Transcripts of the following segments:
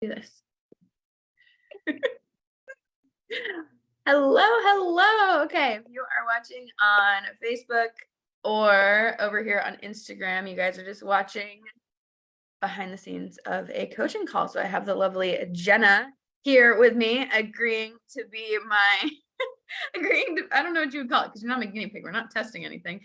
Do this. Hello. Okay, if you are watching on Facebook or over here on Instagram, you guys are just watching behind the scenes of a coaching call. So I have the lovely Jenna here with me, agreeing to be my I don't know what you would call it because you're not my guinea pig. We're not testing anything.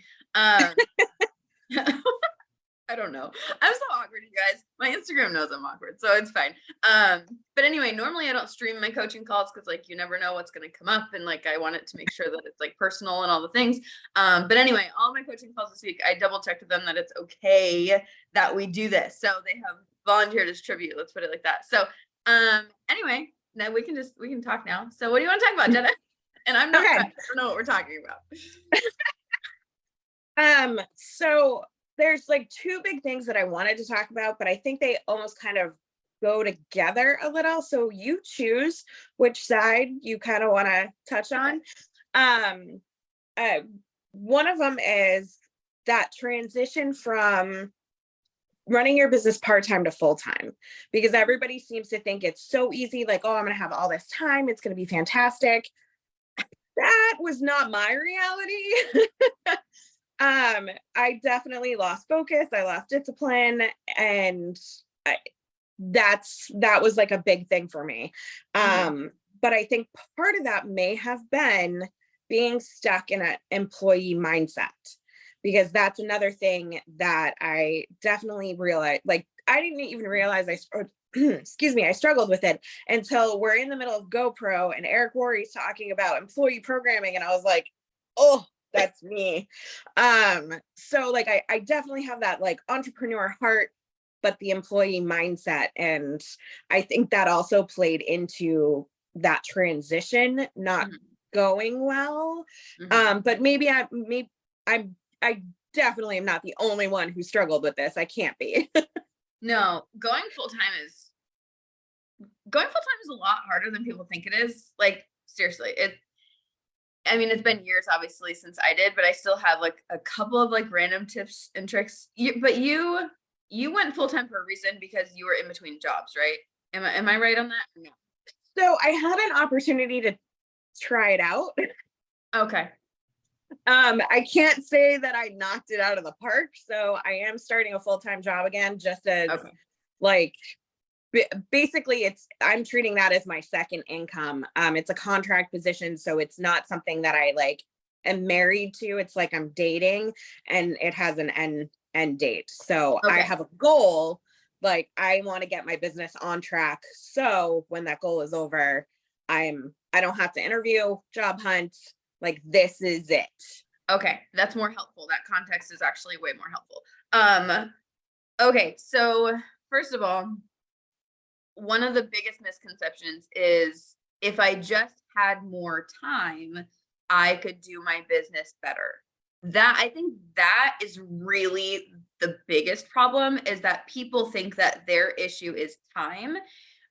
I don't know. I'm so awkward, you guys. My Instagram knows I'm awkward, so it's fine. But anyway, normally I don't stream my coaching calls because like you never know what's gonna come up, and like I want it to make sure that it's like personal and all the things. But anyway, all my coaching calls this week, I double checked with them that it's okay that we do this. So they have volunteered as tribute. Let's put it like that. So anyway, now we can talk now. So what do you want to talk about, Jenna? And I'm not. Okay. I don't know what we're talking about. So there's like two big things that I wanted to talk about, but I think they almost kind of go together a little. So you choose which side you kind of want to touch on. One of them is that transition from running your business part-time to full-time, because everybody seems to think it's so easy. Like, oh, I'm going to have all this time. It's going to be fantastic. That was not my reality. I definitely lost focus. I lost discipline, and that was like a big thing for me. But I think part of that may have been being stuck in an employee mindset, because that's another thing that I definitely realized. Like, I didn't even realize I struggled with it until we're in the middle of GoPro and Eric Worre's talking about employee programming, and I was like, oh, that's me. So like I definitely have that like entrepreneur heart, but the employee mindset. And I think that also played into that transition not going well. But maybe I definitely am not the only one who struggled with this. I can't be. No, going full-time is a lot harder than people think it is. Like, seriously, it's been years, obviously, since I did, but I still have like a couple of like random tips and tricks. But you went full-time for a reason, because you were in between jobs, right? Am I right on that? No. So I had an opportunity to try it out. Okay. I can't say that I knocked it out of the park. So I am starting a full-time job again, just as like, basically I'm treating that as my second income. It's a contract position, so it's not something that I like am married to. It's like I'm dating, and it has an end date. So I have a goal. Like, I want to get my business on track. So when that goal is over, I don't have to interview, job hunt. Like, this is it. Okay, that's more helpful. That context is actually way more helpful. Okay, so first of all, one of the biggest misconceptions is if I just had more time, I could do my business better. I think that is really the biggest problem, is that people think that their issue is time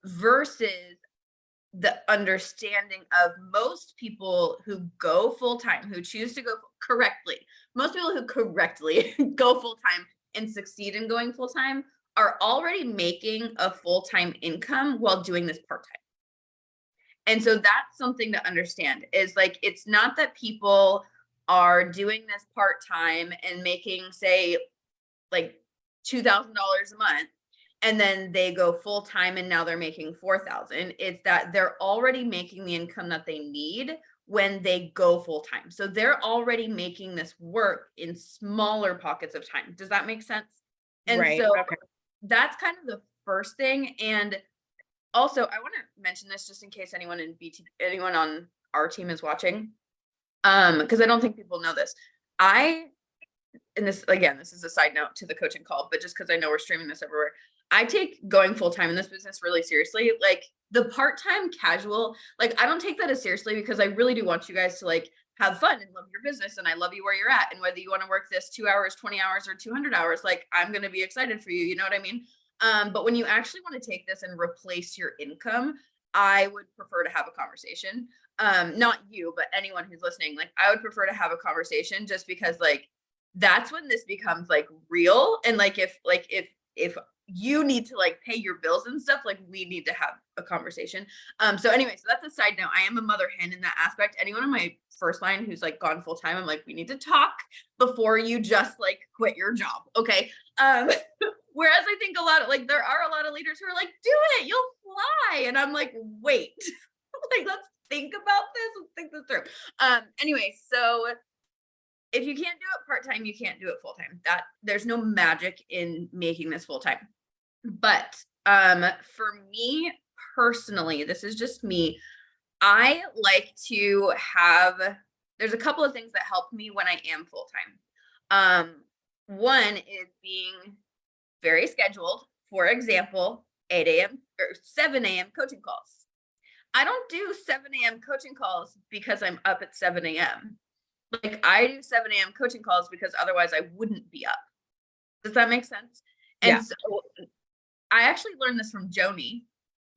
versus the understanding of most people who go full-time, who choose to go correctly. Most people who correctly go full-time and succeed in going full-time are already making a full-time income while doing this part-time. And so that's something to understand, is like, it's not that people are doing this part-time and making, say, like $2,000 a month, and then they go full-time and now they're making $4,000. It's that they're already making the income that they need when they go full-time. So they're already making this work in smaller pockets of time. Does that make sense? And so that's kind of the first thing. And also, I want to mention this just in case anyone on our team is watching, because I don't think people know this. And this is a side note to the coaching call, but just because I know we're streaming this everywhere, I take going full-time in this business really seriously. Like, the part-time casual, like, I don't take that as seriously, because I really do want you guys to like have fun and love your business, and I love you where you're at, and whether you want to work this 2 hours, 20 hours, or 200 hours, like, I'm going to be excited for you. You know what I mean? But when you actually want to take this and replace your income, I would prefer to have a conversation. Not you, but anyone who's listening. Like, I would prefer to have a conversation, just because like that's when this becomes like real. And like if you need to like pay your bills and stuff. Like we need to have a conversation. So anyway, so that's a side note. I am a mother hen in that aspect. Anyone on my first line who's like gone full time, I'm like, we need to talk before you just like quit your job. Okay. Whereas I think a lot of like, there are a lot of leaders who are like, do it, you'll fly. And I'm like, wait, like, let's think about this. Let's think this through. Anyway, so if you can't do it part-time, you can't do it full-time. That there's no magic in making this full-time. But for me personally, this is just me. I like to have, there's a couple of things that help me when I am full-time. One is being very scheduled. For example, 8 a.m. or 7 a.m. coaching calls. I don't do 7 a.m. coaching calls because I'm up at 7 a.m. Like I do 7 a.m. coaching calls because otherwise I wouldn't be up. Does that make sense? And Yeah. so I actually learned this from Joni.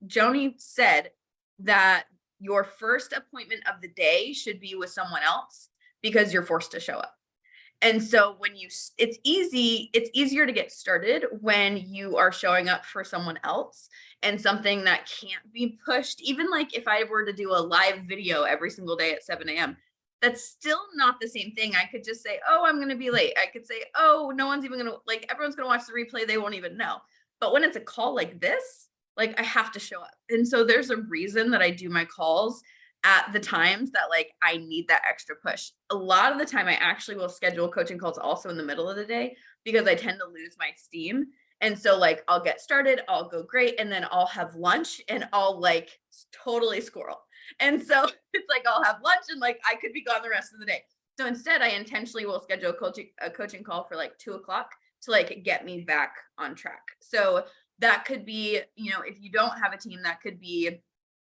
Joni said that your first appointment of the day should be with someone else because you're forced to show up. And so when it's easier to get started when you are showing up for someone else and something that can't be pushed. Even like if I were to do a live video every single day at 7 a.m., that's still not the same thing. I could just say, oh, I'm going to be late. I could say, oh, no one's even going to, like, everyone's going to watch the replay. They won't even know. But when it's a call like this, like I have to show up. And so there's a reason that I do my calls at the times that like I need that extra push. A lot of the time I actually will schedule coaching calls also in the middle of the day because I tend to lose my steam. And so like I'll get started, I'll go great, and then I'll have lunch and I'll like totally squirrel. And so it's like I'll have lunch and like I could be gone the rest of the day. So instead I intentionally will schedule a coaching call for like 2:00 to like get me back on track. So that could be, you know, if you don't have a team, that could be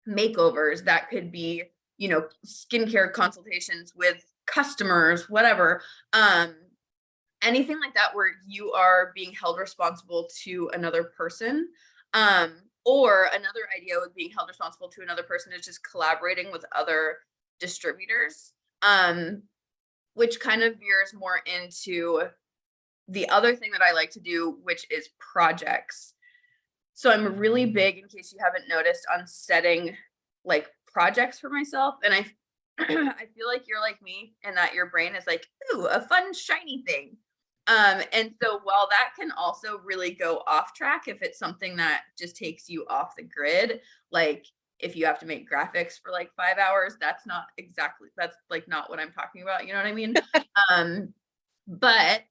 makeovers, that could be, you know, skincare consultations with customers, whatever. Anything like that where you are being held responsible to another person. Or another idea with being held responsible to another person is just collaborating with other distributors, which kind of veers more into the other thing that I like to do, which is projects. So I'm really big, in case you haven't noticed, on setting like projects for myself. And I I feel like you're like me and that your brain is like, ooh, a fun, shiny thing. And so while that can also really go off track if it's something that just takes you off the grid, like if you have to make graphics for like 5 hours, that's like not what I'm talking about. You know what I mean? But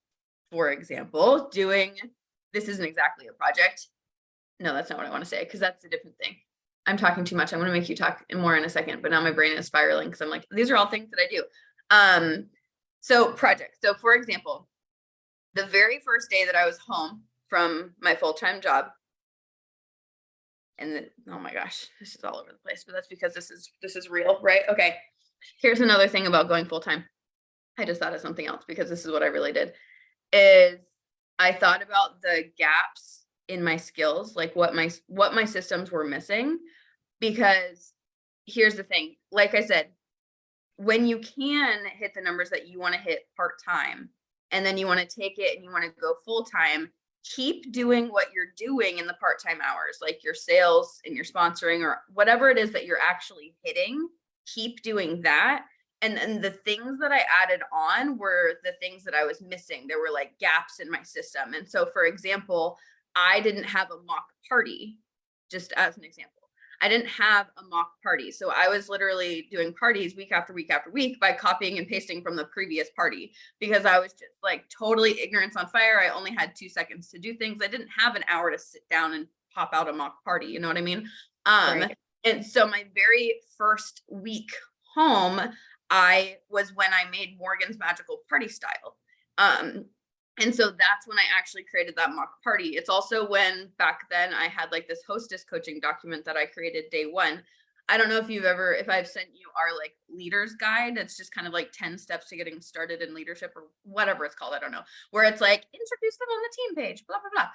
for example, this isn't exactly a project. No, that's not what I want to say, because that's a different thing. I'm talking too much. I'm going to make you talk more in a second, but now my brain is spiraling because I'm like, these are all things that I do. So projects. So for example, the very first day that I was home from my full-time job, and oh my gosh, this is all over the place, but that's because this is real, right? Okay. Here's another thing about going full-time. I just thought of something else because this is what I really did, is I thought about the gaps in my skills, like what my systems were missing. Because here's the thing, like I said, when you can hit the numbers that you want to hit part-time, and then you want to take it and you want to go full-time, keep doing what you're doing in the part-time hours, like your sales and your sponsoring or whatever it is that you're actually hitting. Keep doing that. And then the things that I added on were the things that I was missing. There were like gaps in my system. And so, for example, I didn't have a mock party, just as an example. I didn't have a mock party. So I was literally doing parties week after week after week by copying and pasting from the previous party, because I was just like totally ignorance on fire. I only had 2 seconds to do things. I didn't have an hour to sit down and pop out a mock party. You know what I mean? Right. And so my very first week home, was when I made Morgan's Magical Party Style. And so that's when I actually created that mock party. It's also when back then I had like this hostess coaching document that I created day one. I don't know if I've sent you our like leaders guide. It's just kind of like 10 steps to getting started in leadership or whatever it's called. I don't know, where it's like introduce them on the team page, blah, blah, blah.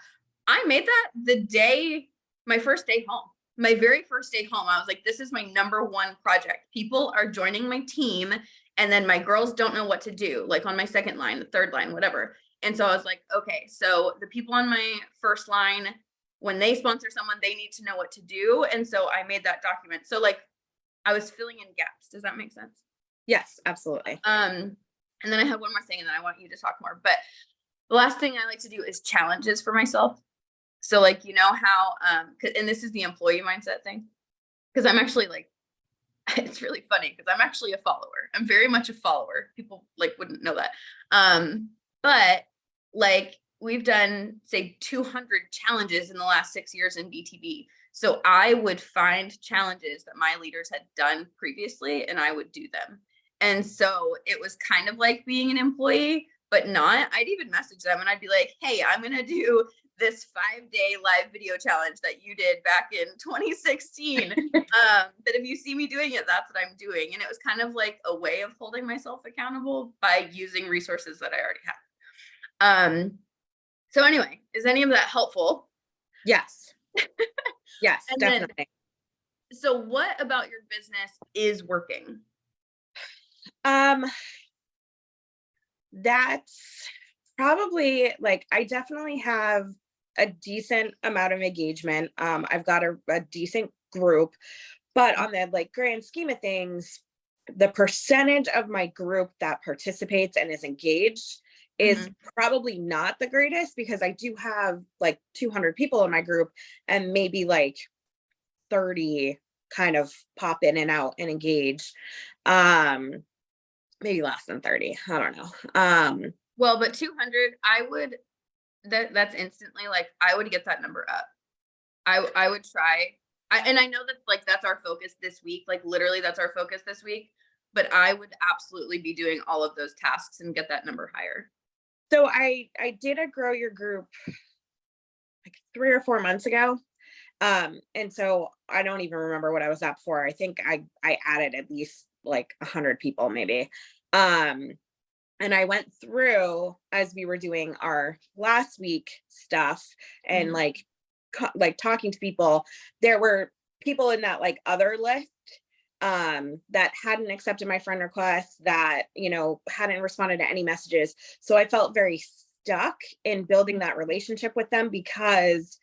I made that my first day home. My very first day home, I was like, this is my number one project. People are joining my team, and then my girls don't know what to do, like on my second line, the third line, whatever. And so I was like, okay, so the people on my first line, when they sponsor someone, they need to know what to do. And so I made that document. So like I was filling in gaps. Does that make sense? Yes, absolutely. And then I have one more thing and then I want you to talk more. But the last thing I like to do is challenges for myself. So like, you know how, and this is the employee mindset thing, because I'm actually like, it's really funny because I'm actually a follower. I'm very much a follower. People like wouldn't know that. But like we've done say 200 challenges in the last 6 years in BTB. So I would find challenges that my leaders had done previously and I would do them. And so it was kind of like being an employee, but not. I'd even message them and I'd be like, hey, I'm going to do this 5-day live video challenge that you did back in 2016. That if you see me doing it, that's what I'm doing. And it was kind of like a way of holding myself accountable by using resources that I already have. So anyway, is any of that helpful? Yes. Yes, And definitely. then, so what about your business is working? That's probably like, I definitely have a decent amount of engagement. I've got a decent group, but on the like grand scheme of things, the percentage of my group that participates and is engaged is probably not the greatest, because I do have like 200 people in my group and maybe like 30 kind of pop in and out and engage. Maybe less than 30. I don't know. Well, but 200, I would, that's instantly like, I would get that number up. I would try. And I know that like that's our focus this week. Like literally that's our focus this week. But I would absolutely be doing all of those tasks and get that number higher. So I did a grow your group like 3 or 4 months ago. And so I don't even remember what I was at for. I think I added at least like 100 people maybe. And I went through as we were doing our last week stuff and like talking to people. There were people in that like other list that hadn't accepted my friend request, that, you know, hadn't responded to any messages. So I felt very stuck in building that relationship with them because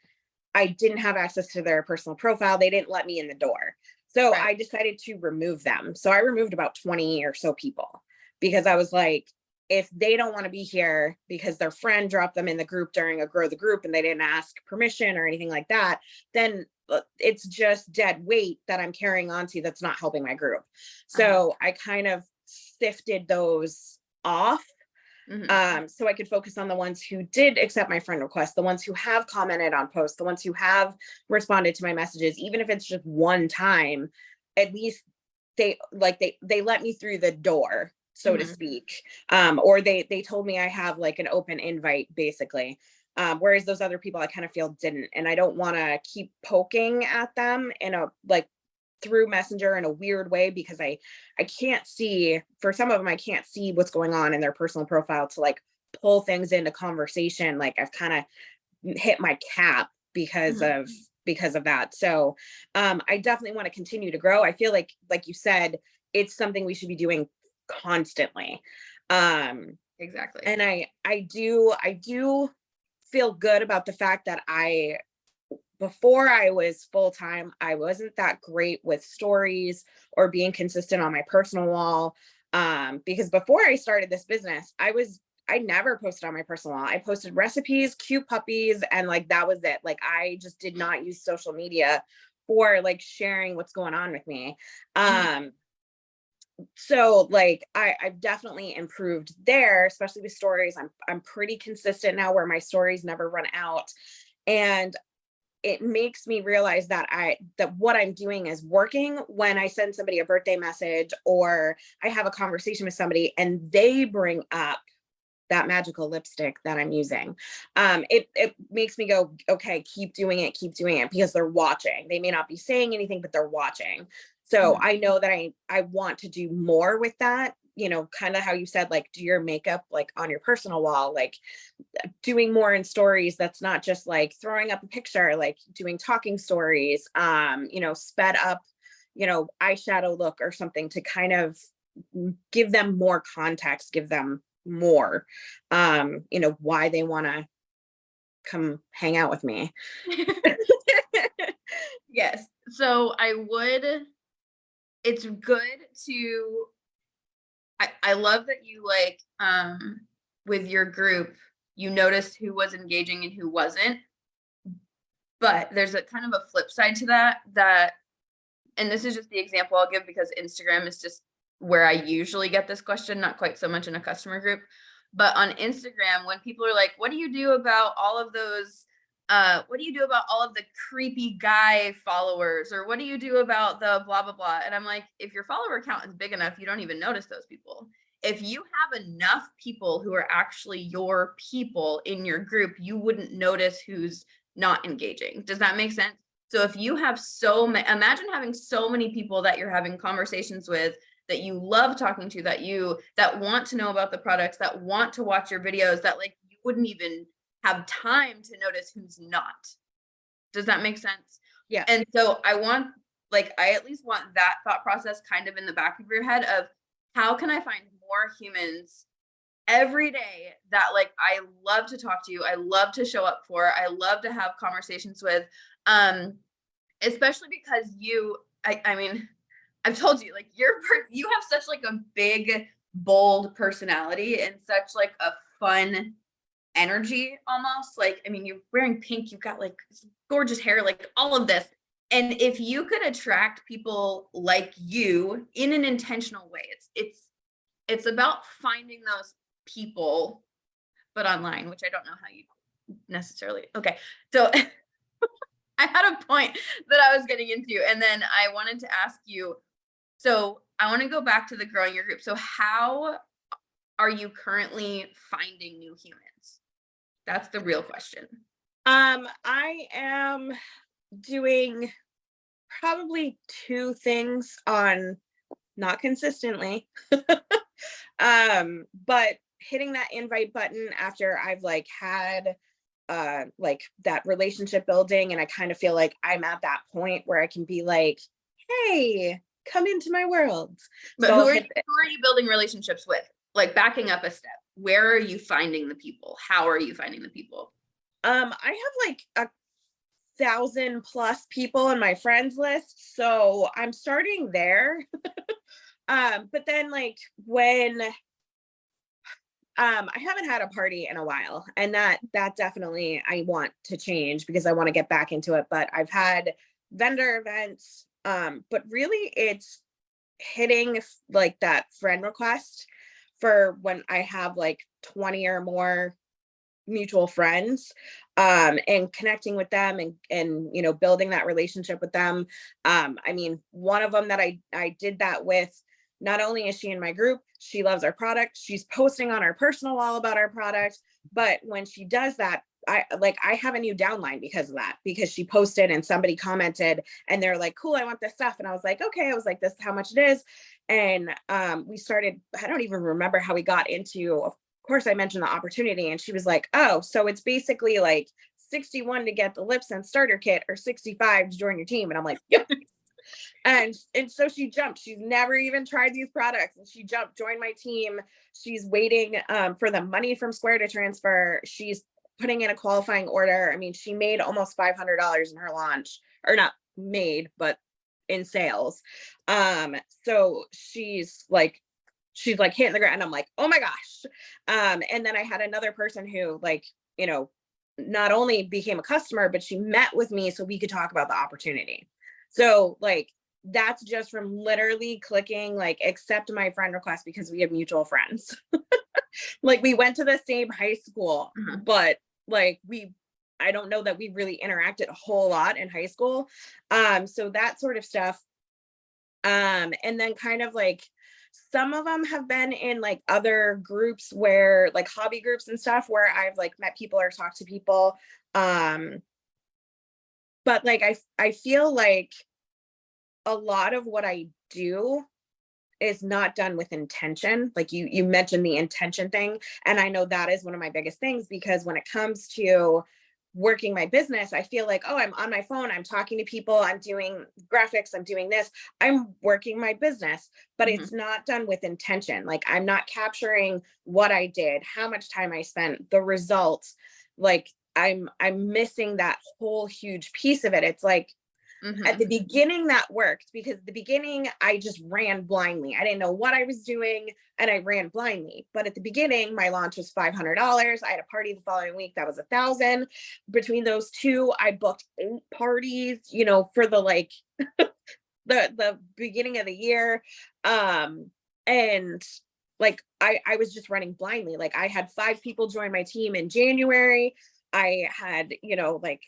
I didn't have access to their personal profile. They didn't let me in the door. So I decided to remove them. So I removed about 20 or so people because I was like, if they don't want to be here because their friend dropped them in the group during a grow the group and they didn't ask permission or anything like that, then it's just dead weight that I'm carrying on to that's not helping my group. So I kind of sifted those off. So I could focus on the ones who did accept my friend request, the ones who have commented on posts, the ones who have responded to my messages, even if it's just one time, at least they let me through the door, so to speak. Or they told me I have like an open invite basically. Whereas those other people I kind of feel didn't, and I don't want to keep poking at them in a like through Messenger in a weird way, because I can't see, for some of them, I can't see what's going on in their personal profile to like pull things into conversation. Like I've kind of hit my cap because of that. So I definitely want to continue to grow. I feel like you said, it's something we should be doing constantly. Exactly. And I do feel good about the fact that before I was full-time, I wasn't that great with stories or being consistent on my personal wall. Because before I started this business, I never posted on my personal wall. I posted recipes, cute puppies, and like, that was it. Like, I just did not use social media for like sharing what's going on with me. So like, I've definitely improved there, especially with stories. I'm pretty consistent now where my stories never run out. And it makes me realize that what I'm doing is working when I send somebody a birthday message or I have a conversation with somebody and they bring up that magical lipstick that I'm using. It makes me go, okay, keep doing it because they're watching. They may not be saying anything, but they're watching. So I know that I want to do more with that, you know, kind of how you said, like, do your makeup like on your personal wall, like doing more in stories. That's not just like throwing up a picture, like doing talking stories, you know, sped up, you know, eyeshadow look or something to kind of give them more context, give them more, why they want to come hang out with me. Yes. So it's good to, I love that you like, with your group, you noticed who was engaging and who wasn't. But there's a kind of a flip side to that, and this is just the example I'll give because Instagram is just where I usually get this question, not quite so much in a customer group. But on Instagram, when people are like, what do you do about all of those, what do you do about all of the creepy guy followers? Or what do you do about the blah, blah, blah? And I'm like, if your follower count is big enough, you don't even notice those people. If you have enough people who are actually your people in your group, you wouldn't notice who's not engaging. Does that make sense? So if you have imagine having so many people that you're having conversations with, that you love talking to, that want to know about the products, that want to watch your videos, that like you wouldn't even have time to notice who's not. Does that make sense? Yeah. And so I at least want that thought process kind of in the back of your head of how can I find more humans every day that like I love to talk to, I love to show up for, I love to have conversations with, especially because I mean, I've told you, like you have such like a big, bold personality and such like a fun energy almost. Like, I mean, you're wearing pink, you've got like gorgeous hair, like all of this. And if you could attract people like you in an intentional way, it's about finding those people, but online, which I don't know how you necessarily. Okay. So I had a point that I was getting into, and then I wanted to ask you, so I want to go back to the growing your group. So how are you currently finding new humans? That's the real question. I am doing probably two things on, not consistently, but hitting that invite button after I've like had like that relationship building, and I kind of feel like I'm at that point where I can be like, hey, come into my world. But So who are you building relationships with? Like backing up a step, where are you finding the people? How are you finding the people? I have like 1,000+ people in my friends list, so I'm starting there. But then like when I haven't had a party in a while, and that definitely I want to change because I want to get back into it. But I've had vendor events, but really it's hitting like that friend request for when I have like 20 or more mutual friends, and connecting with them, and building that relationship with them. I mean, one of them that I did that with, not only is she in my group, she loves our product, she's posting on our personal wall about our product, but when she does that, I have a new downline because of that, because she posted and somebody commented and they're like, cool, I want this stuff. And I was like, okay. I was like, this is how much it is. And we started, I don't even remember how we got into, of course I mentioned the opportunity, and she was like, oh, so it's basically like 61 to get the lip scent starter kit or 65 to join your team. And I'm like, yeah. And so she jumped. She's never even tried these products, and she jumped, joined my team. She's waiting for the money from Square to transfer. She's putting in a qualifying order. I mean, she made almost $500 in her launch, or not made, but in sales. So she's like hitting the ground. I'm like, oh my gosh. And then I had another person who not only became a customer, but she met with me so we could talk about the opportunity. So like, that's just from literally clicking like accept my friend request because we have mutual friends. Like we went to the same high school, but like I don't know that we really interacted a whole lot in high school. So that sort of stuff. And then kind of like some of them have been in like other groups where like hobby groups and stuff where I've like met people or talked to people. But like I feel like a lot of what I do is not done with intention. Like you mentioned the intention thing. And I know that is one of my biggest things, because when it comes to working my business, I feel like, oh, I'm on my phone, I'm talking to people, I'm doing graphics, I'm doing this, I'm working my business, but Mhm. it's not done with intention. Like I'm not capturing what I did, how much time I spent, the results. Like I'm missing that whole huge piece of it. It's like at the Mhm. beginning that worked because at the beginning I just ran blindly. I didn't know what I was doing and I ran blindly. But at the beginning, my launch was $500. I had a party the following week that was 1,000. Between those two, I booked 8 parties, for the like the beginning of the year. And like I was just running blindly. Like I had 5 people join my team in January. I had, like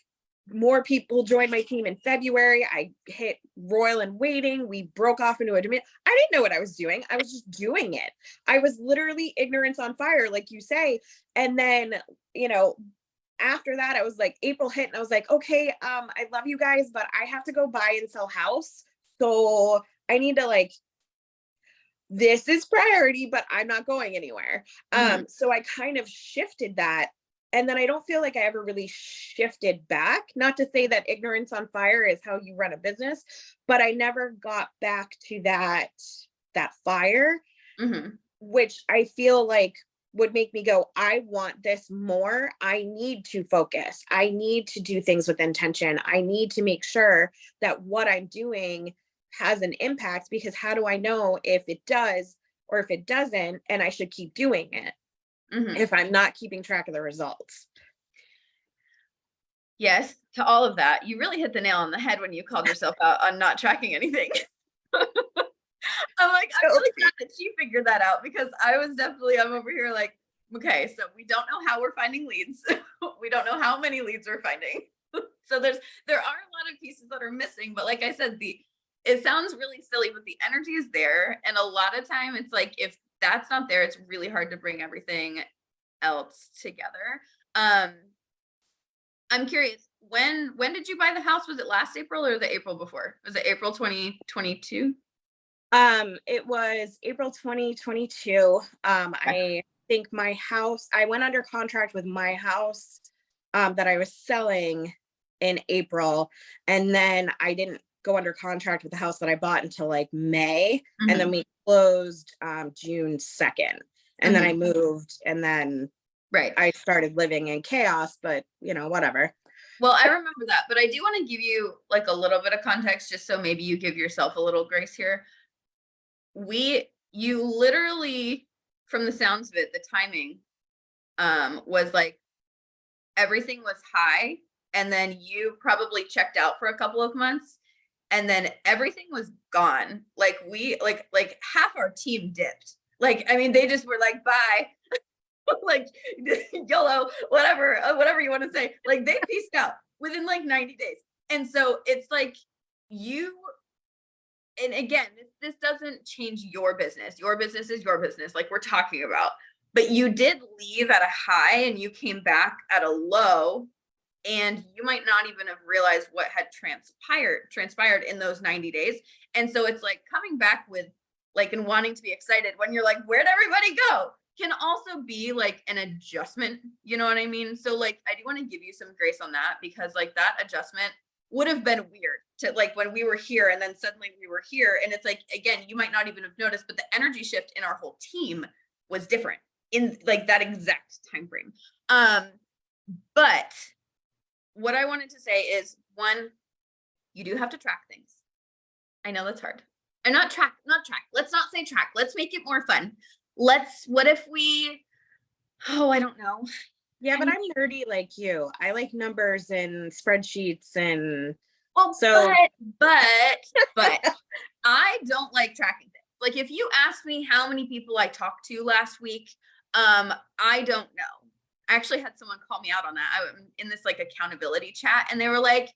more people join my team in February. I hit Royal and Waiting. We broke off into a demand. I didn't know what I was doing. I was just doing it. I was literally ignorance on fire, like you say. And then, you know, after that, I was like, April hit and I was like, okay, I love you guys, but I have to go buy and sell house. So I need to like, this is priority, but I'm not going anywhere. Mhm. So I kind of shifted that. And then I don't feel like I ever really shifted back. Not to say that ignorance on fire is how you run a business, but I never got back to that fire, Mhm. which I feel like would make me go, I want this more. I need to focus. I need to do things with intention. I need to make sure that what I'm doing has an impact because how do I know if it does or if it doesn't? And I should keep doing it Mhm. if I'm not keeping track of the results. Yes, to all of that. You really hit the nail on the head when you called yourself out on not tracking anything. I'm like, I'm So, really glad that she figured that out because I'm over here like, okay, so we don't know how we're finding leads. We don't know how many leads we're finding. So there are a lot of pieces that are missing, but like I said, it sounds really silly, but the energy is there. And a lot of time it's like if that's not there, it's really hard to bring everything else together. Um, I'm curious, when did you buy the house? Was it last April or the April before? Was it April 2022? it was April 2022. Okay. I think I went under contract with my house that I was selling in April. And then I didn't go under contract with the house that I bought until like May. And then Mhm. we closed June 2nd. And then I Mhm. moved and then Right. I started living in chaos, but whatever. Well, I remember that, but I do want to give you like a little bit of context just so maybe you give yourself a little grace here. You literally, from the sounds of it, the timing was like everything was high and then you probably checked out for a couple of months and then everything was gone. Like we like half our team dipped. Like I mean they just were like bye. Like YOLO, whatever you want to say. Like they pieced out within like 90 days. And so it's like you and again, this doesn't change your business. Your business is your business, like we're talking about. But you did leave at a high and you came back at a low, and you might not even have realized what had transpired in those 90 days. And so it's like coming back with like and wanting to be excited when you're like, where'd everybody go? Can also be like an adjustment. You know what I mean? So like I do want to give you some grace on that because like that adjustment would have been weird to like when we were here and then suddenly we were here. And it's like, again, you might not even have noticed, but the energy shift in our whole team was different in like that exact time frame. But what I wanted to say is one, you do have to track things. I know that's hard. And not track. Let's not say track. Let's make it more fun. What if we, oh, I don't know. Yeah, but And I'm nerdy like you. I like numbers and spreadsheets and well, so but I don't like tracking things. Like if you ask me how many people I talked to last week, I don't know. I actually had someone call me out on that. I'm in this like accountability chat and they were like,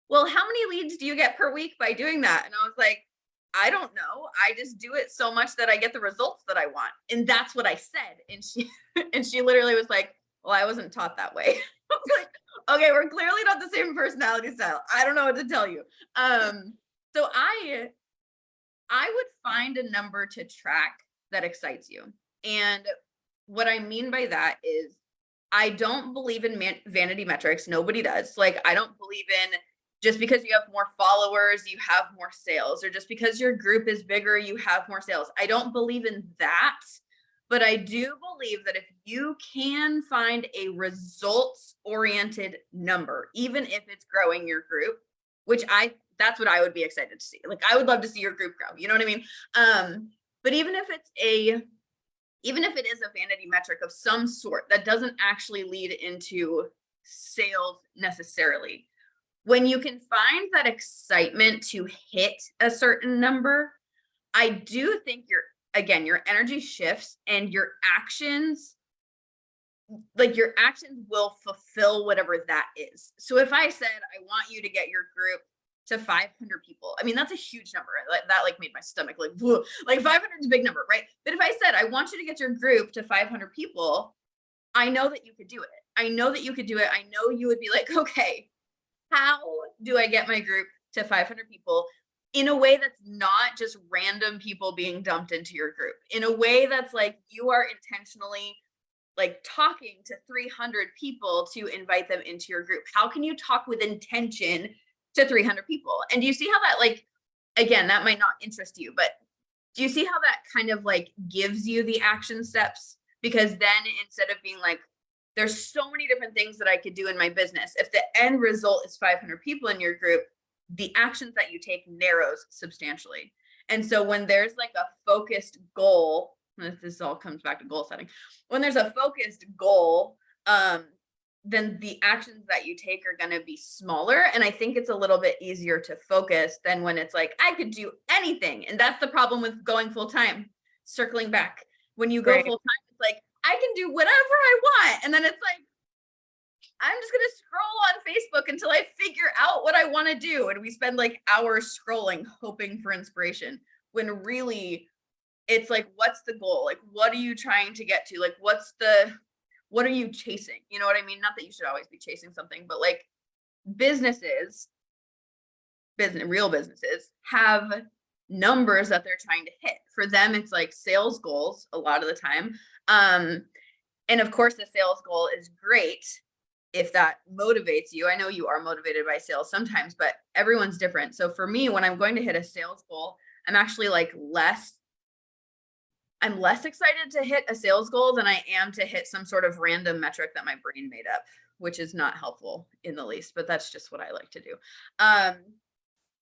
"Well, how many leads do you get per week by doing that?" And I was like, "I don't know. I just do it so much that I get the results that I want." And that's what I said. And she and she literally was like, "Well, I wasn't taught that way." I was like, "Okay, we're clearly not the same personality style. I don't know what to tell you." So I would find a number to track that excites you. And what I mean by that is I don't believe in vanity metrics. Nobody does. Like, I don't believe in just because you have more followers, you have more sales, or just because your group is bigger, you have more sales. I don't believe in that. But I do believe that if you can find a results oriented number, even if it's growing your group, which that's what I would be excited to see. Like, I would love to see your group grow. You know what I mean? But even if it is a vanity metric of some sort that doesn't actually lead into sales necessarily, when you can find that excitement to hit a certain number, I do think your energy shifts and your actions will fulfill whatever that is. So if I said, I want you to get your group to 500 people, I mean, that's a huge number. That like made my stomach like, whoa, like 500 is a big number, right? But if I said, I want you to get your group to 500 people, I know that you could do it. I know that you could do it. I know you would be like, okay, how do I get my group to 500 people in a way that's not just random people being dumped into your group, in a way that's like you are intentionally like talking to 300 people to invite them into your group? How can you talk with intention to 300 people? And do you see how that, like, again, that might not interest you, but do you see how that kind of like gives you the action steps? Because then instead of being like, there's so many different things that I could do in my business, if the end result is 500 people in your group, the actions that you take narrows substantially. And so when there's like a focused goal, this all comes back to goal setting. When there's a focused goal, then the actions that you take are going to be smaller. And I think it's a little bit easier to focus than when it's like, I could do anything. And that's the problem with going full time. Circling back, when you go Right. full time, it's like, I can do whatever I want. And then it's like, I'm just going to scroll on Facebook until I figure out what I want to do. And we spend like hours scrolling, hoping for inspiration, when really it's like, what's the goal? Like, what are you trying to get to? Like, what are you chasing? You know what I mean? Not that you should always be chasing something, but like real businesses have numbers that they're trying to hit. For them, it's like sales goals a lot of the time. And of course, the sales goal is great if that motivates you. I know you are motivated by sales sometimes, but everyone's different. So for me, when I'm going to hit a sales goal, I'm actually like I'm less excited to hit a sales goal than I am to hit some sort of random metric that my brain made up, which is not helpful in the least, but that's just what I like to do.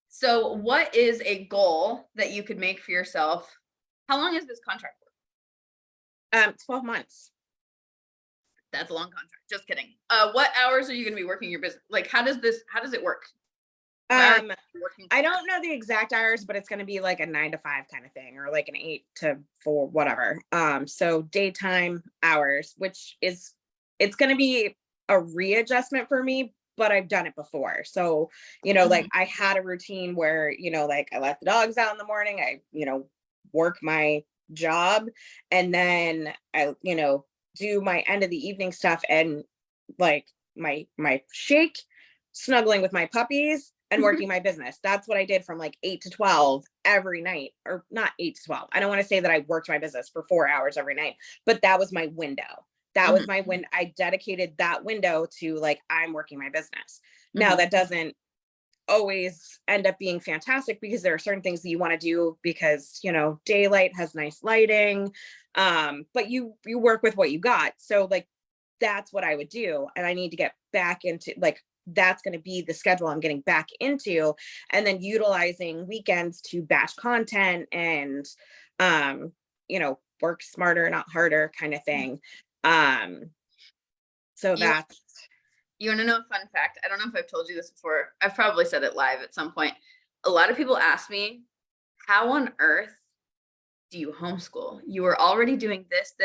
So what is a goal that you could make for yourself? How long is this contract for? 12 months. That's a long contract. Just kidding. What hours are you going to be working your business? Like, how does it work? I don't know the exact hours, but it's going to be like a 9 to 5 kind of thing, or like an 8 to 4, whatever. So daytime hours, which is, it's going to be a readjustment for me, but I've done it before. So, like I had a routine where, like I let the dogs out in the morning, I, work my job, and then I, do my end of the evening stuff, and like my shake, snuggling with my puppies, and working my business. That's what I did from like 8 to 12 every night, or not 8 to 12. I don't want to say that I worked my business for 4 hours every night, but that was my window. That was my window. I dedicated that window to like, I'm working my business. Now that doesn't always end up being fantastic, because there are certain things that you want to do because, daylight has nice lighting. But you work with what you got. So like, that's what I would do. And I need to get back into like, that's going to be the schedule I'm getting back into, and then utilizing weekends to batch content and, work smarter, not harder kind of thing. So that's. You want to know a fun fact? I don't know if I've told you this before. I've probably said it live at some point. A lot of people ask me, how on earth do you homeschool? You were already doing this,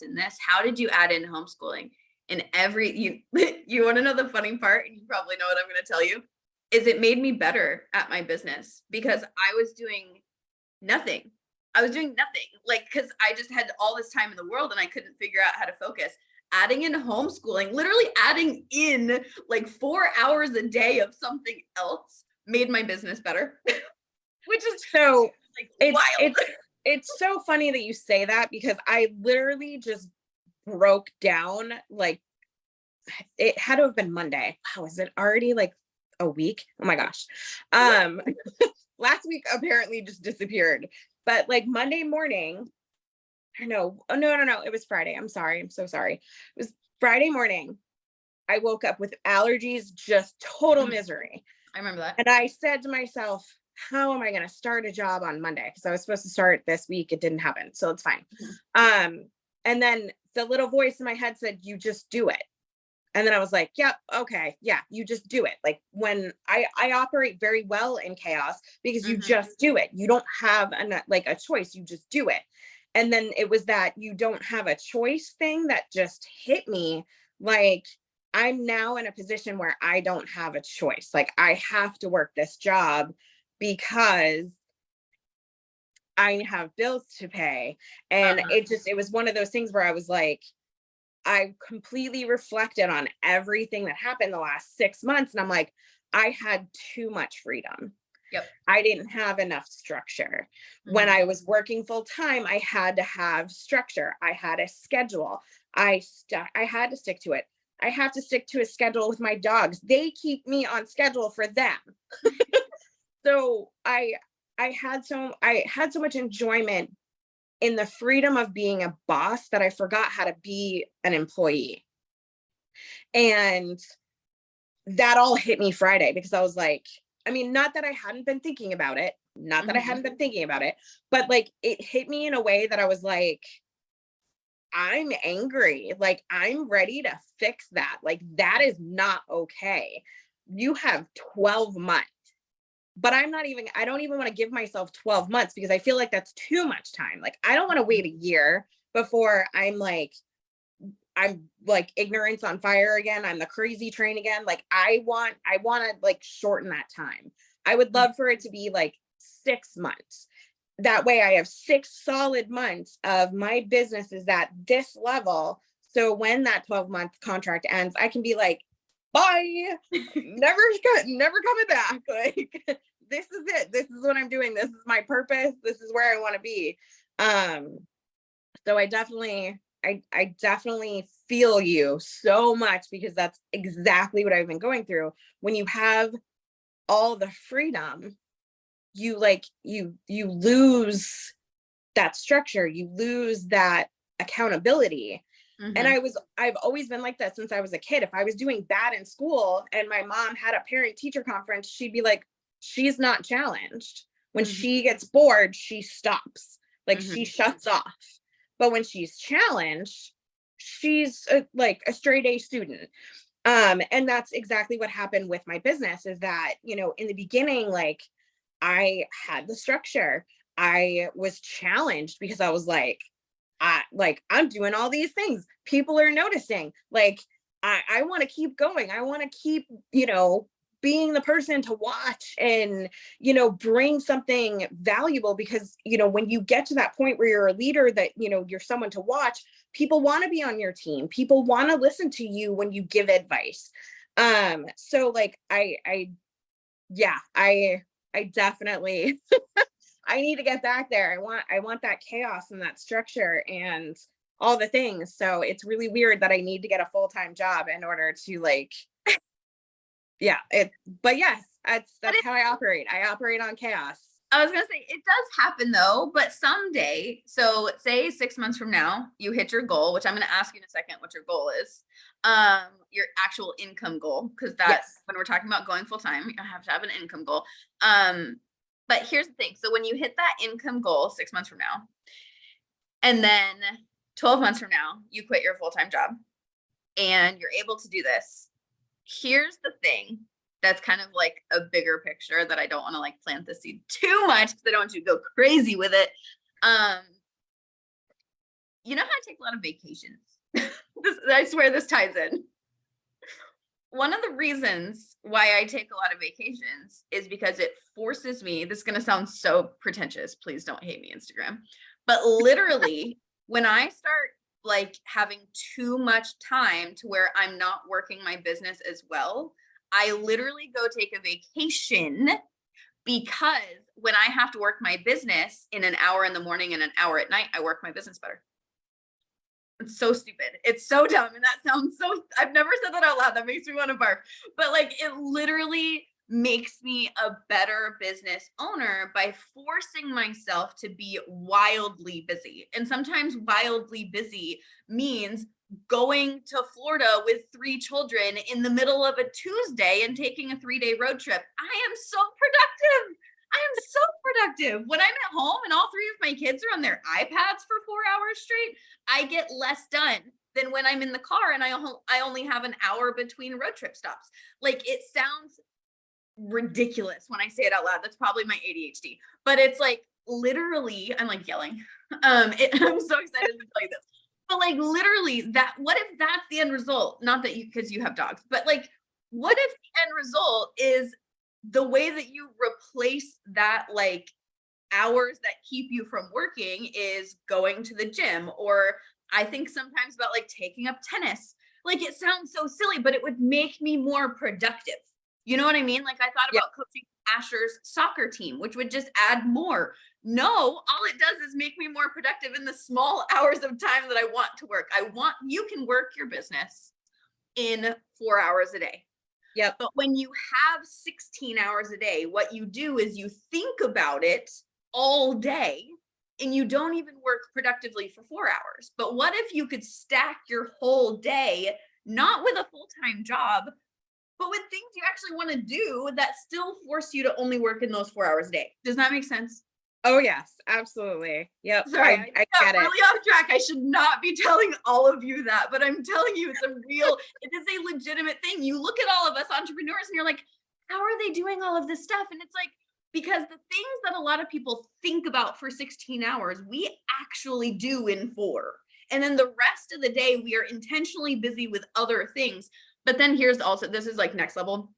and this. How did you add in homeschooling? And you want to know the funny part, and you probably know what I'm going to tell you, is it made me better at my business, because I was doing nothing. Like, because I just had all this time in the world and I couldn't figure out how to focus. Adding in homeschooling, literally adding in like 4 hours a day of something else, made my business better. Which is so like wild. It's so funny that you say that, because I literally just broke down like it had to have been Monday. Wow, is it already like a week? Oh my gosh. Um, last week apparently just disappeared. But like Monday morning, or no, oh no, it was Friday. I'm sorry. I'm so sorry. It was Friday morning. I woke up with allergies, just total misery. I remember that. And I said to myself, how am I going to start a job on Monday? Because I was supposed to start this week. It didn't happen. So it's fine. And then the little voice in my head said, you just do it. And then I was like, yep, okay, yeah, you just do it. Like when I operate very well in chaos because you just do it. You don't have a choice. You just do it. And then it was that you don't have a choice thing that just hit me. Like I'm now in a position where I don't have a choice. Like I have to work this job because I have bills to pay. And it was one of those things where I was like, I completely reflected on everything that happened the last 6 months. And I'm like, I had too much freedom. Yep. I didn't have enough structure. When I was working full time, I had to have structure. I had a schedule. I had to stick to it. I have to stick to a schedule with my dogs. They keep me on schedule for them. So I had so much enjoyment in the freedom of being a boss that I forgot how to be an employee. And that all hit me Friday because I was like, I mean, not that I hadn't been thinking about it, but like it hit me in a way that I was like, I'm angry. Like I'm ready to fix that. Like that is not okay. You have 12 months. But I don't even want to give myself 12 months because I feel like that's too much time. Like I don't want to wait a year before I'm like ignorance on fire again. I'm the crazy train again. Like I want to like shorten that time. I would love for it to be like 6 months. That way I have 6 solid months of my business is at this level. So when that 12-month contract ends, I can be like, bye, never coming back. Like this is it. This is what I'm doing. This is my purpose. This is where I want to be. So I definitely feel you so much because that's exactly what I've been going through. When you have all the freedom, you lose that structure, you lose that accountability. And I've always been like that since I was a kid. If I was doing bad in school and my mom had a parent teacher conference, she'd be like, she's not challenged. When she gets bored, she stops. Like she shuts off. But when she's challenged, she's like a straight A student. And that's exactly what happened with my business is that, in the beginning, like I had the structure. I was challenged because I was like, I'm doing all these things. People are noticing. Like, I want to keep going. I want to keep, being the person to watch and, bring something valuable because, when you get to that point where you're a leader that, you're someone to watch, people want to be on your team. People want to listen to you when you give advice. So like, I definitely I need to get back there. I want that chaos and that structure and all the things. So it's really weird that I need to get a full-time job in order to like, but yes, that's how I operate. I operate on chaos. I was gonna say it does happen though, but someday, so say 6 months from now, you hit your goal, which I'm gonna ask you in a second what your goal is. Your actual income goal, because that's when we're talking about going full time, you have to have an income goal. But here's the thing. So when you hit that income goal 6 months from now, and then 12 months from now, you quit your full-time job and you're able to do this. Here's the thing that's kind of like a bigger picture that I don't want to like plant the seed too much because I don't want you to go crazy with it. You know how I take a lot of vacations? I swear this ties in. One of the reasons why I take a lot of vacations is because it forces me, this is going to sound so pretentious. Please don't hate me, Instagram. But literally, when I start like having too much time to where I'm not working my business as well, I literally go take a vacation because when I have to work my business in an hour in the morning and an hour at night, I work my business better. It's so stupid. It's so dumb. And that sounds so, I've never said that out loud. That makes me want to bark. But like, it literally makes me a better business owner by forcing myself to be wildly busy. And sometimes wildly busy means going to Florida with 3 children in the middle of a Tuesday and taking a 3-day road trip. I am so productive. I am so productive. When I'm at home and all 3 of my kids are on their iPads for 4 hours straight, I get less done than when I'm in the car and I only have an hour between road trip stops. Like, it sounds ridiculous when I say it out loud. That's probably my ADHD, but it's like literally, I'm like yelling. I'm so excited to tell you this, but like literally that, what if that's the end result? Not that you, because you have dogs, but like, what if the end result is the way that you replace that, like, hours that keep you from working is going to the gym? Or I think sometimes about like taking up tennis. Like, it sounds so silly, but it would make me more productive. You know what I mean? Like, I thought about coaching Asher's soccer team, which would just add more. No, all it does is make me more productive in the small hours of time that I want to work. You can work your business in 4 hours a day. Yep. But when you have 16 hours a day, what you do is you think about it all day and you don't even work productively for 4 hours. But what if you could stack your whole day, not with a full-time job, but with things you actually want to do that still force you to only work in those 4 hours a day? Does that make sense? Oh yes, absolutely. Yep. Sorry, I got get it. really off track. I should not be telling all of you that, but I'm telling you, it is a legitimate thing. You look at all of us entrepreneurs and you're like, how are they doing all of this stuff? And it's like, because the things that a lot of people think about for 16 hours, we actually do in 4. And then the rest of the day, we are intentionally busy with other things. But then here's also, this is like next level,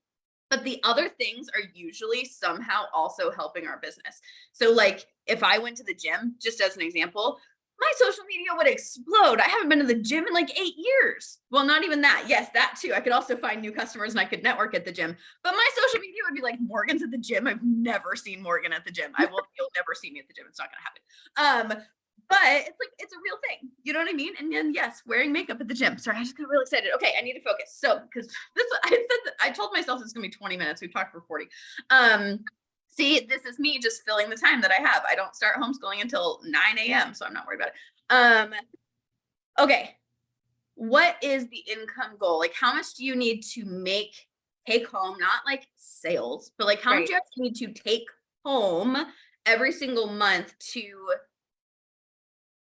but the other things are usually somehow also helping our business. So like, if I went to the gym, just as an example, my social media would explode. I haven't been to the gym in like 8 years. Well, not even that. Yes, that too. I could also find new customers and I could network at the gym, but my social media would be like, Morgan's at the gym. I've never seen Morgan at the gym. You'll never see me at the gym. It's not going to happen. But it's like, it's a real thing. You know what I mean? And then yes, wearing makeup at the gym. Sorry, I just got really excited. Okay, I need to focus. So, because I told myself it's gonna be 20 minutes. We've talked for 40. See, this is me just filling the time that I have. I don't start homeschooling until 9 a.m., so I'm not worried about it. Okay. What is the income goal? Like, how much do you need to take home, not like sales, but like how much you actually need to take home every single month to,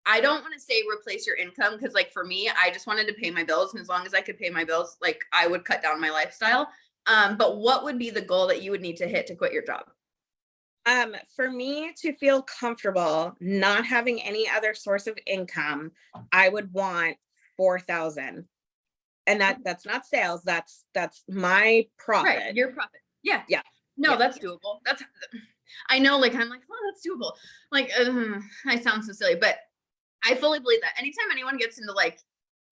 I don't want to say replace your income, because like for me, I just wanted to pay my bills, and as long as I could pay my bills, like I would cut down my lifestyle. But what would be the goal that you would need to hit to quit your job? For me to feel comfortable not having any other source of income, I would want 4,000. And that's not sales, that's my profit. Right, your profit. Yeah. Yeah. No, Yeah. that's doable. I know, like, I'm like, oh, that's doable. Like, I sound so silly, but I fully believe that. Anytime anyone gets into like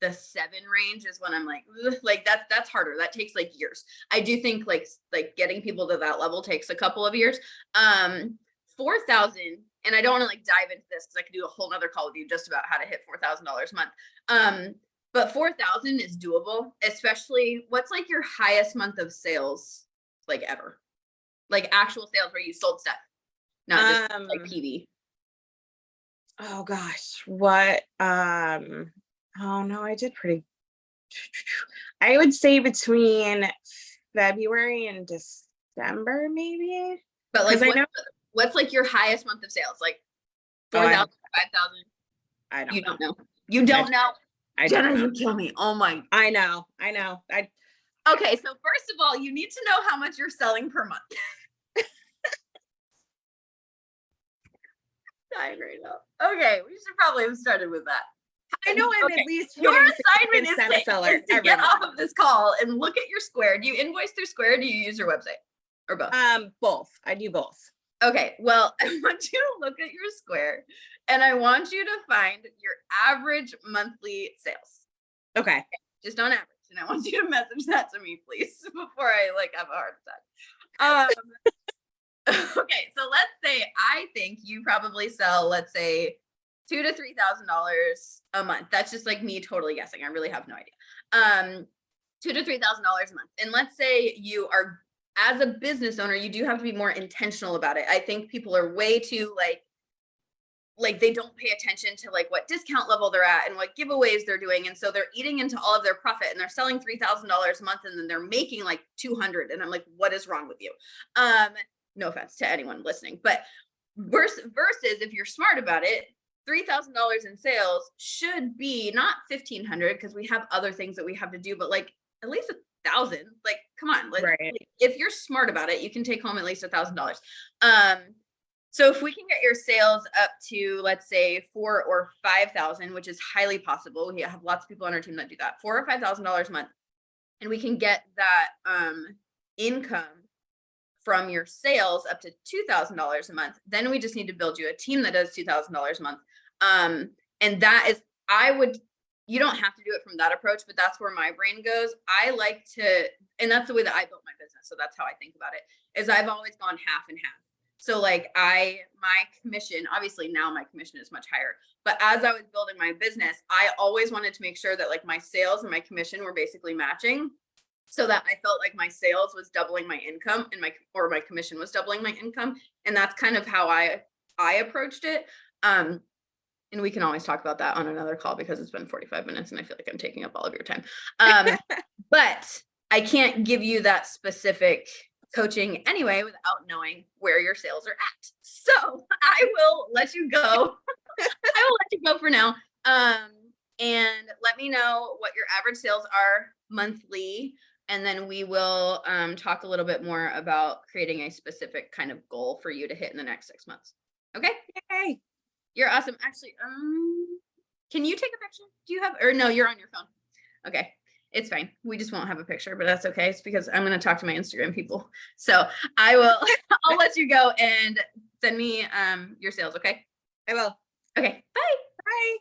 the 7 range is when I'm like, ugh, like that's harder. That takes like years. I do think like getting people to that level takes a couple of years. 4,000, and I don't want to like dive into this because I could do a whole nother call with you just about how to hit $4,000 a month. But 4,000 is doable, especially what's like your highest month of sales like ever, like actual sales where you sold stuff, not just like PV. Oh gosh, what? Oh no, I did pretty. I would say between February and December, maybe. But like, what's like your highest month of sales? Like 4,000, 5,000? I don't. You don't know. You don't know. Jenna, you kill me. Oh my. I know. Okay, so first of all, you need to know how much you're selling per month. Dying right now. Okay, we should probably have started with that. I know I'm at least your assignment is to get off of this call and look at your Square. Do you invoice through Square? Or do you use your website or both? Both. I do both. Okay, well, I want you to look at your Square and I want you to find your average monthly sales. Okay. Just on average. And I want you to message that to me, please, before I like have a heart attack. Okay, so let's say I think you probably sell, let's say $2,000 to $3,000 a month. That's just like me totally guessing. I really have no idea. $2,000 to $3,000 a month. And let's say you are, as a business owner, you do have to be more intentional about it. I think people are way too like they don't pay attention to like what discount level they're at and what giveaways they're doing. And so they're eating into all of their profit and they're selling $3,000 a month and then they're making like 200. And I'm like, what is wrong with you? No offense to anyone listening, but versus if you're smart about it, $3,000 in sales should be not 1,500 because we have other things that we have to do, but like at least 1,000. Like, come on, Right. if you're smart about it, you can take home at least $1,000. So if we can get your sales up to, let's say, 4,000 or 5,000, which is highly possible, we have lots of people on our team that do that, $4,000 or $5,000 a month, and we can get that income from your sales up to $2,000 a month, then we just need to build you a team that does $2,000 a month. And that is, you don't have to do it from that approach, but that's where my brain goes. I like to, and that's the way that I built my business. So that's how I think about it, is I've always gone half and half. So like my commission, obviously now my commission is much higher, but as I was building my business, I always wanted to make sure that like my sales and my commission were basically matching, so that I felt like my sales was doubling my income and my commission was doubling my income. And that's kind of how I approached it. And we can always talk about that on another call because it's been 45 minutes and I feel like I'm taking up all of your time. But I can't give you that specific coaching anyway without knowing where your sales are at. So I will let you go. I will let you go for now. And let me know what your average sales are monthly. And then we will talk a little bit more about creating a specific kind of goal for you to hit in the next 6 months. Okay? Yay. You're awesome. Actually, can you take a picture? Do you have, or no, you're on your phone. Okay. It's fine. We just won't have a picture, but that's okay. It's because I'm going to talk to my Instagram people. So I'll let you go and send me your sales. Okay. I will. Okay. Bye. Bye.